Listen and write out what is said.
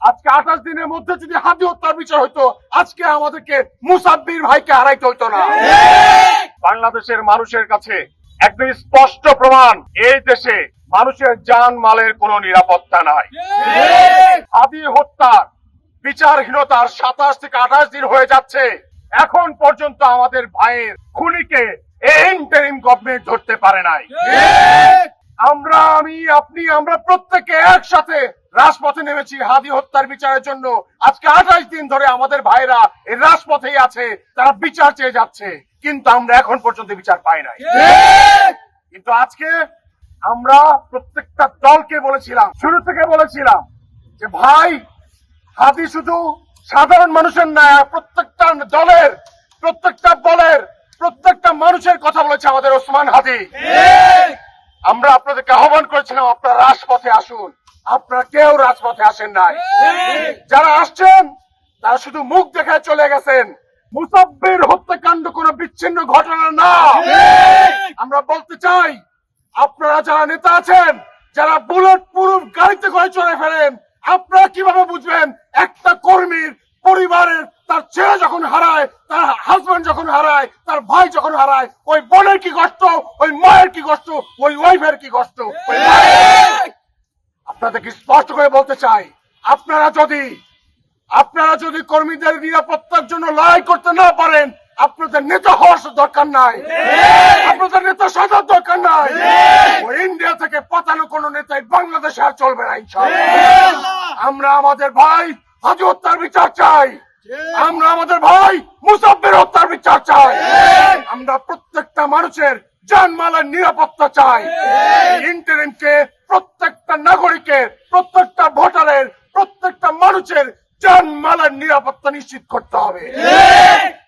আজকে 28 দিনের মধ্যে যদি হাদি হত্যার বিচার হইতো, আজকে আমাদেরকে মুসাব্বির ভাইকে হারাইতে হইতো না। বাংলাদেশের মানুষের কাছে একদম স্পষ্ট প্রমাণ, এই দেশে মানুষের জান মালের কোনো নিরাপত্তা নাই। হাদি হত্যার বিচারহীনতার 27 থেকে 28 দিন হয়ে যাচ্ছে, এখন পর্যন্ত আমাদের ভাইয়ের খুনিকে এই ইন্টারিম গভর্নমেন্ট ধরতে পারে নাই। আমরা প্রত্যেকে একসাথে রাজপথে নেমেছি হাদি হত্যার বিচারের জন্য। আজকে 28 দিন ধরে আমাদের ভাইরা এই রাজপথেই আছে, তারা বিচার চেয়ে যাচ্ছে, কিন্তু আমরা এখন পর্যন্ত বিচার পাই নাই। কিন্তু আজকে আমরা প্রত্যেকটা দলকে বলেছিলাম, শুরু থেকে বলেছিলাম যে ভাই, হাদি শুধু সাধারণ মানুষের না, প্রত্যেকটা দলের, প্রত্যেকটা মানুষের কথা বলেছে আমাদের ওসমান হাদি। আমরা আপনাদেরকে আহ্বান করেছিলাম আপনারা রাজপথে আসুন, আপনারা কেউ রাজপথে আসেন নাই। যারা আসছেন তারা শুধু মুখ দেখায় চলে গেছেন। মুসাব্বির হত্যাকাণ্ড কোনো বিচ্ছিন্ন ঘটনা না। আমরা বলতে চাই, আপনারা যারা নেতা আছেন, যারা বুলেট প্রুফ গাড়িতে করে চলে ফেলেন, আপনারা কিভাবে বুঝবেন একটা কর্মীর পরিবারের তার ছেলে যখন হারায়, তার হাজবেন্ড যখন হারায়, তার ভাই যখন হারায়, ওই বোনের কি কষ্ট, ওই মায়ের কি কষ্ট, ওই ওয়াইফের কি কষ্ট। আপনাদেরকে স্পষ্ট করে বলতে চাই, আপনারা যদি কর্মীদের নিরাপত্তার জন্য লড়াই করতে না পারেন, আপনাদের নেতা হওয়ার দরকার নাই, আপনাদের নেতা সাজার দরকার নাই। ওই ইন্ডিয়া থেকে পাঠানো কোন নেতাই বাংলাদেশে আর চলবে না ইনশাআল্লাহ। আমরা আমাদের ভাই হাদি হত্যার বিচার চাই, আমরা আমাদের ভাই মুসাব্বির হত্যার বিচার চাই, আমরা প্রত্যেকটা মানুষের জানমালের নিরাপত্তা চাই। ইন্টারিমকে প্রত্যেকটা নাগরিকের, প্রত্যেকটা ভোটারের, প্রত্যেকটা মানুষের জানমালের নিরাপত্তা নিশ্চিত করতে হবে।